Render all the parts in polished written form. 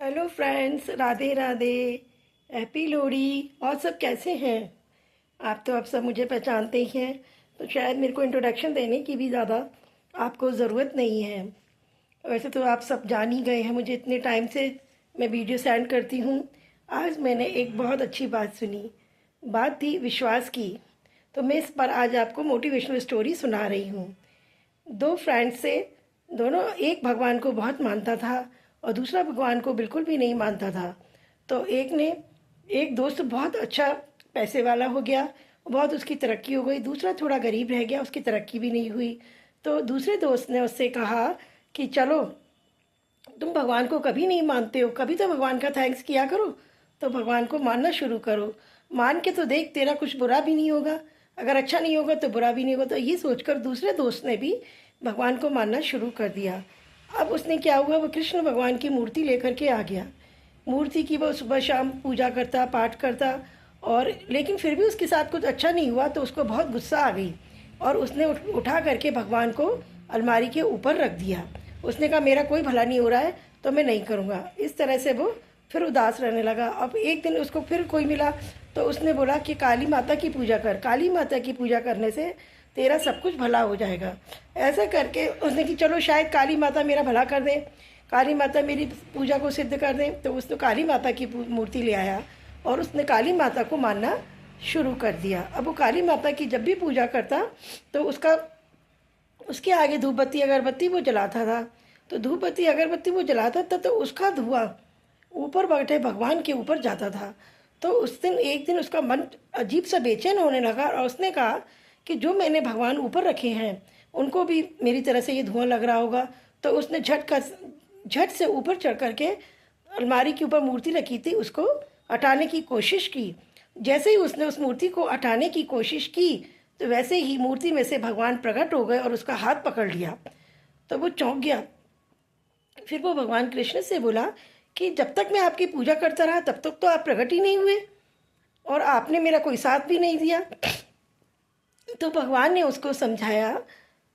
Hello friends, Radhe Radhe. Happy Lohri. और सब कैसे हैं? आप सब मुझे पहचानते ही हैं, तो शायद मेरे को इंट्रोडक्शन देने की भी ज़्यादा आपको ज़रूरत नहीं है। वैसे तो आप सब जान ही गए हैं मुझे, इतने टाइम से मैं वीडियो सेंड करती हूँ। आज मैंने एक बहुत अच्छी बात सुनी। बात थी विश्वास की। तो मैं इस पर आज आपको मोटिवेशनल स्टोरी सुना रही हूँ। दो फ्रेंड्स से, दोनों एक भगवान को बहुत मानता था और दूसरा भगवान को बिल्कुल भी नहीं मानता था। तो एक दोस्त बहुत अच्छा पैसे वाला हो गया, बहुत उसकी तरक्की हो गई। दूसरा थोड़ा गरीब रह गया, उसकी तरक्की भी नहीं हुई। तो दूसरे दोस्त ने उससे कहा कि चलो, तुम भगवान को कभी नहीं मानते हो, कभी तो भगवान का थैंक्स किया करो। तो भगवान को मानना शुरू करो। मान के तो देख, तेरा कुछ बुरा भी नहीं होगा। अगर अच्छा नहीं होगा तो बुरा भी नहीं होगा। तो ये सोचकर दूसरे दोस्त ने भी भगवान को मानना शुरू कर दिया। अब उसने क्या हुआ, वो कृष्ण भगवान की मूर्ति लेकर के आ गया। मूर्ति की वो सुबह शाम पूजा करता, पाठ करता। और लेकिन फिर भी उसके साथ कुछ अच्छा नहीं हुआ, तो उसको बहुत गुस्सा आ गई और उसने उठा करके भगवान को अलमारी के ऊपर रख दिया। उसने कहा, मेरा कोई भला नहीं हो रहा है तो मैं नहीं करूँगा। इस तरह से वो फिर उदास रहने लगा। अब एक दिन उसको फिर कोई मिला, तो उसने बोला कि काली माता की पूजा कर। काली माता की पूजा करने से तेरा सब कुछ भला हो जाएगा। ऐसा करके उसने कि चलो, शायद काली माता मेरा भला कर दें, काली माता मेरी पूजा को सिद्ध कर दें। तो उसने काली माता की मूर्ति ले आया और उसने काली माता को मानना शुरू कर दिया। अब वो काली माता की जब भी पूजा करता तो उसके आगे धूप बत्ती अगरबत्ती वो जलाता था। तो धूप बत्ती अगरबत्ती वो जलाता था तो उसका धुआं ऊपर बैठे भगवान के ऊपर जाता था। तो उस दिन एक दिन उसका मन अजीब सा बेचैन होने लगा और उसने कहा कि जो मैंने भगवान ऊपर रखे हैं उनको भी मेरी तरह से ये धुआं लग रहा होगा। तो उसने झट से ऊपर चढ़ करके अलमारी के ऊपर मूर्ति रखी थी उसको हटाने की कोशिश की। जैसे ही उसने उस मूर्ति को हटाने की कोशिश की, तो वैसे ही मूर्ति में से भगवान प्रकट हो गए और उसका हाथ पकड़ लिया। तो वो चौंक गया। फिर वो भगवान कृष्ण से बोला कि जब तक मैं आपकी पूजा करता रहा तब तक तो आप प्रकट ही नहीं हुए और आपने मेरा कोई साथ भी नहीं दिया। तो भगवान ने उसको समझाया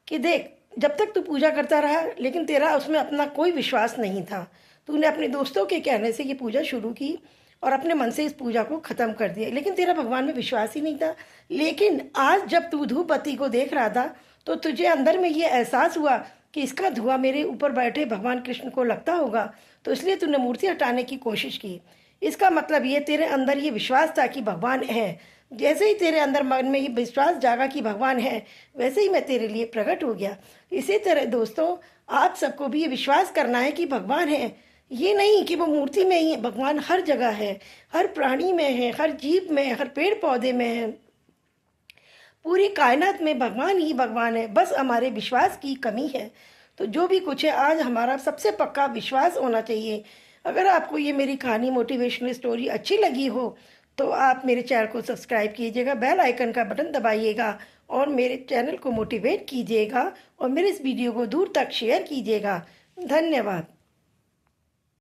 कि देख, जब तक तू पूजा करता रहा लेकिन तेरा उसमें अपना कोई विश्वास नहीं था। तूने अपने दोस्तों के कहने से ये पूजा शुरू की और अपने मन से इस पूजा को ख़त्म कर दिया, लेकिन तेरा भगवान में विश्वास ही नहीं था। लेकिन आज जब तू धूप बत्ती को देख रहा था तो तुझे अंदर में ये एहसास हुआ कि इसका धुआं मेरे ऊपर बैठे भगवान कृष्ण को लगता होगा, तो इसलिए तूने मूर्ति हटाने की कोशिश की। इसका मतलब ये तेरे अंदर ये विश्वास था कि भगवान है। जैसे ही तेरे अंदर मन में ये विश्वास जागा कि भगवान है, वैसे ही मैं तेरे लिए प्रकट हो गया। इसी तरह दोस्तों, आप सबको भी ये विश्वास करना है कि भगवान है। ये नहीं कि वो मूर्ति में ही है, भगवान हर जगह है, हर प्राणी में है, हर जीव में है, हर पेड़ पौधे में है। पूरी कायनात में भगवान ही भगवान है, बस हमारे विश्वास की कमी है। तो जो भी कुछ है, आज हमारा सबसे पक्का विश्वास होना चाहिए। अगर आपको ये मेरी कहानी मोटिवेशनल स्टोरी अच्छी लगी हो तो आप मेरे चैनल को सब्सक्राइब कीजिएगा, बेल आइकन का बटन दबाइएगा और मेरे चैनल को मोटिवेट कीजिएगा और मेरे इस वीडियो को दूर तक शेयर कीजिएगा। धन्यवाद।